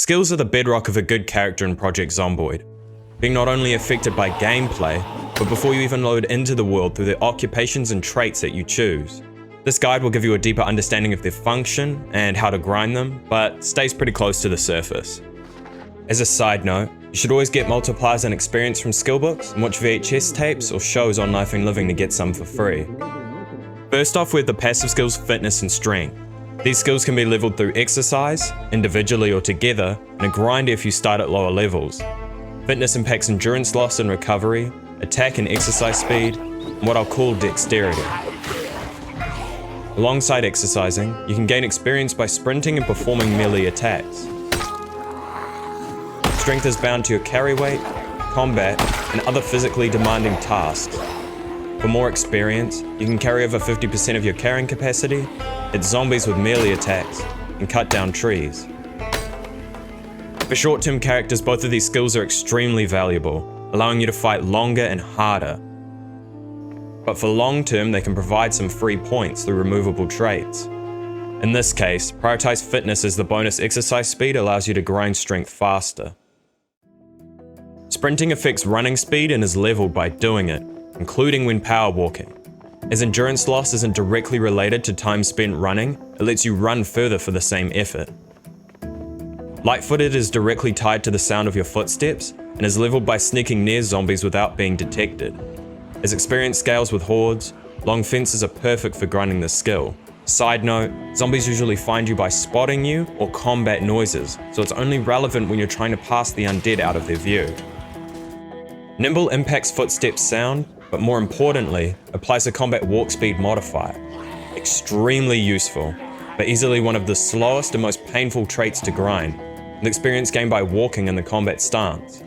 Skills are the bedrock of a good character in Project Zomboid, being not only affected by gameplay, but before you even load into the world through the occupations and traits that you choose. This guide will give you a deeper understanding of their function and how to grind them, but stays pretty close to the surface. As a side note, you should always get multipliers and experience from skill books and watch VHS tapes or shows on Life and Living to get some for free. First off, we have the passive skills fitness and strength. These skills can be leveled through exercise, individually or together, and a grind if you start at lower levels. Fitness impacts endurance loss and recovery, attack and exercise speed, and what I'll call dexterity. Alongside exercising, you can gain experience by sprinting and performing melee attacks. Strength is bound to your carry weight, combat, and other physically demanding tasks. For more experience, you can carry over 50% of your carrying capacity, hit zombies with melee attacks, and cut down trees. For short-term characters, both of these skills are extremely valuable, allowing you to fight longer and harder. But for long-term, they can provide some free points through removable traits. In this case, prioritize fitness as the bonus exercise speed allows you to grind strength faster. Sprinting affects running speed and is leveled by doing it, including when power walking. As endurance loss isn't directly related to time spent running, it lets you run further for the same effort. Light-footed is directly tied to the sound of your footsteps and is leveled by sneaking near zombies without being detected. As experience scales with hordes, long fences are perfect for grinding this skill. Side note, zombies usually find you by spotting you or combat noises, so it's only relevant when you're trying to pass the undead out of their view. Nimble impacts footsteps sound, but more importantly, applies a combat walk speed modifier. Extremely useful, but easily one of the slowest and most painful traits to grind, with experience gained by walking in the combat stance.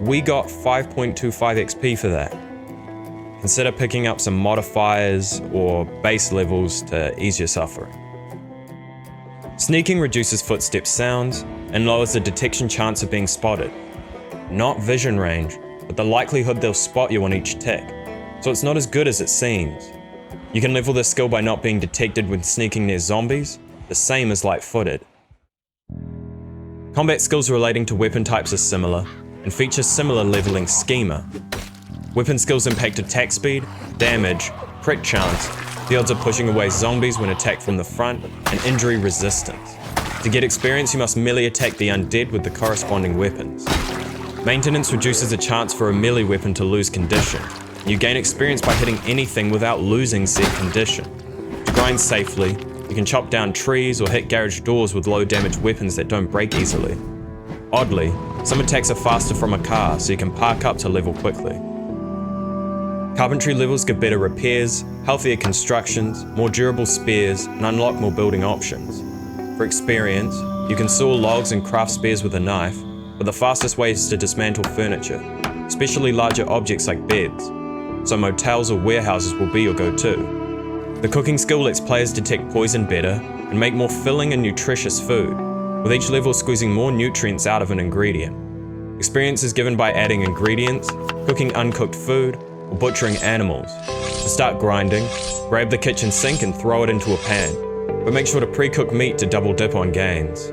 We got 5.25 XP for that. Consider picking up some modifiers or base levels to ease your suffering. Sneaking reduces footstep sounds and lowers the detection chance of being spotted. Not vision range, but the likelihood they'll spot you on each tick, so it's not as good as it seems. You can level this skill by not being detected when sneaking near zombies, the same as light-footed. Combat skills relating to weapon types are similar, and feature similar leveling schema. Weapon skills impact attack speed, damage, crit chance, the odds of pushing away zombies when attacked from the front, and injury resistance. To get experience, you must melee attack the undead with the corresponding weapons. Maintenance reduces the chance for a melee weapon to lose condition. You gain experience by hitting anything without losing said condition. To grind safely, you can chop down trees or hit garage doors with low damage weapons that don't break easily. Oddly, some attacks are faster from a car, so you can park up to level quickly. Carpentry levels give better repairs, healthier constructions, more durable spears, and unlock more building options. For experience, you can saw logs and craft spears with a knife, but the fastest way is to dismantle furniture, especially larger objects like beds, so motels or warehouses will be your go-to. The cooking skill lets players detect poison better and make more filling and nutritious food, with each level squeezing more nutrients out of an ingredient. Experience is given by adding ingredients, cooking uncooked food, or butchering animals. To start grinding, grab the kitchen sink and throw it into a pan, but make sure to pre-cook meat to double dip on gains.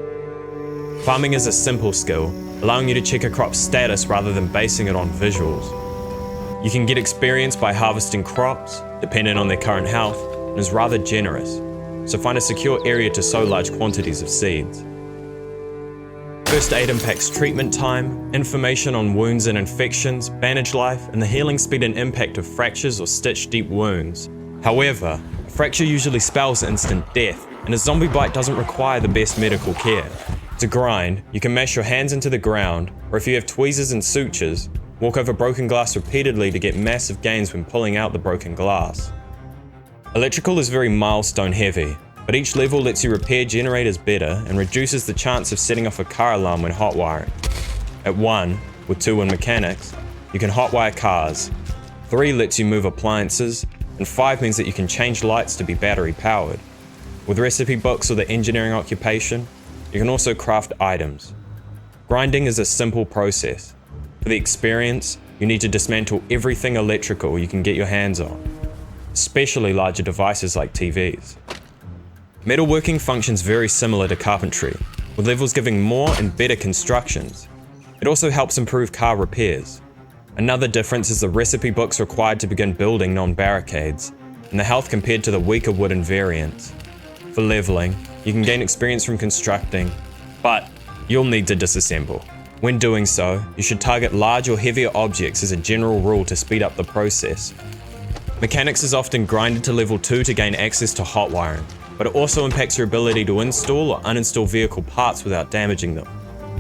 Farming is a simple skill, allowing you to check a crop's status rather than basing it on visuals. You can get experience by harvesting crops, dependent on their current health, and is rather generous, so find a secure area to sow large quantities of seeds. First aid impacts treatment time, information on wounds and infections, bandage life, and the healing speed and impact of fractures or stitch-deep wounds. However, a fracture usually spells instant death, and a zombie bite doesn't require the best medical care. To grind, you can mash your hands into the ground, or if you have tweezers and sutures, walk over broken glass repeatedly to get massive gains when pulling out the broken glass. Electrical is very milestone heavy, but each level lets you repair generators better and reduces the chance of setting off a car alarm when hot wiring. At 1, with 2 in mechanics, you can hotwire cars, 3 lets you move appliances, and 5 means that you can change lights to be battery powered. With recipe books or the engineering occupation, you can also craft items. Grinding is a simple process. For the experience, you need to dismantle everything electrical you can get your hands on, especially larger devices like TVs. Metalworking functions very similar to carpentry, with levels giving more and better constructions. It also helps improve car repairs. Another difference is the recipe books required to begin building non-barricades, and the health compared to the weaker wooden variants. For leveling, you can gain experience from constructing, but you'll need to disassemble. When doing so, you should target large or heavier objects as a general rule to speed up the process. Mechanics is often grinded to level 2 to gain access to hot wiring, but it also impacts your ability to install or uninstall vehicle parts without damaging them.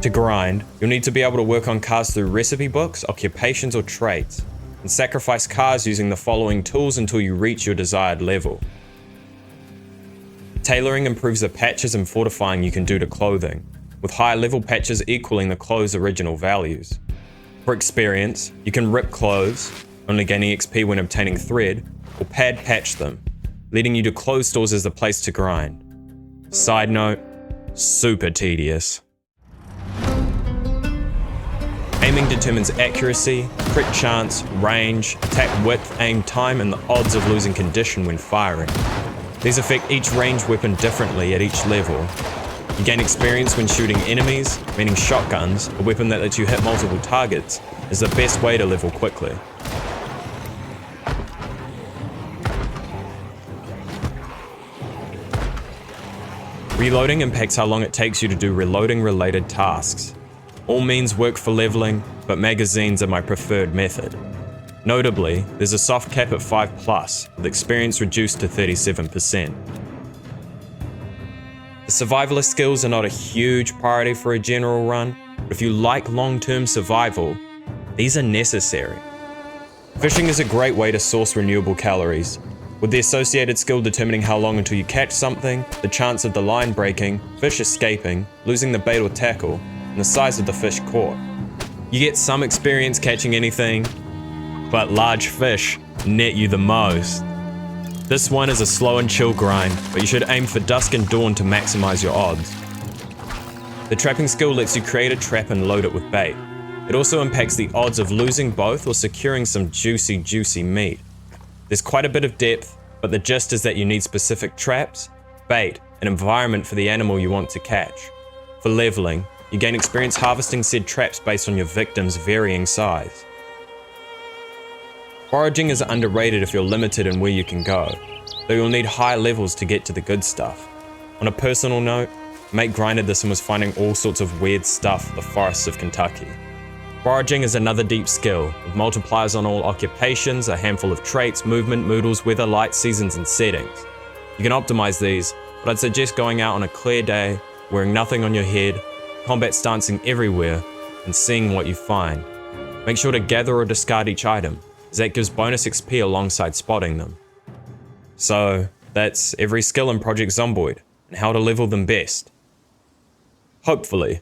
To grind, you'll need to be able to work on cars through recipe books, occupations, or traits, and sacrifice cars using the following tools until you reach your desired level. Tailoring improves the patches and fortifying you can do to clothing, with higher level patches equaling the clothes' original values. For experience, you can rip clothes, only gaining XP when obtaining thread, or pad patch them, leading you to clothes stores as the place to grind. Side note, super tedious. Aiming determines accuracy, crit chance, range, attack width, aim time, and the odds of losing condition when firing. These affect each range weapon differently at each level. You gain experience when shooting enemies, meaning shotguns, a weapon that lets you hit multiple targets, is the best way to level quickly. Reloading impacts how long it takes you to do reloading related tasks. All means work for leveling, but magazines are my preferred method. Notably, there's a soft cap at 5+, with experience reduced to 37%. The survivalist skills are not a huge priority for a general run, but if you like long-term survival, these are necessary. Fishing is a great way to source renewable calories, with the associated skill determining how long until you catch something, the chance of the line breaking, fish escaping, losing the bait or tackle, and the size of the fish caught. You get some experience catching anything, but large fish net you the most. This one is a slow and chill grind, but you should aim for dusk and dawn to maximize your odds. The trapping skill lets you create a trap and load it with bait. It also impacts the odds of losing both or securing some juicy meat. There's quite a bit of depth, but the gist is that you need specific traps, bait, and environment for the animal you want to catch. For leveling, you gain experience harvesting said traps based on your victim's varying size. Foraging is underrated if you're limited in where you can go, though you'll need high levels to get to the good stuff. On a personal note, mate grinded this and was finding all sorts of weird stuff in the forests of Kentucky. Foraging is another deep skill, with multipliers on all occupations, a handful of traits, movement, moodles, weather, light, seasons, and settings. You can optimize these, but I'd suggest going out on a clear day, wearing nothing on your head, combat stancing everywhere, and seeing what you find. Make sure to gather or discard each item, as that gives bonus XP alongside spotting them. So, that's every skill in Project Zomboid, and how to level them best. Hopefully,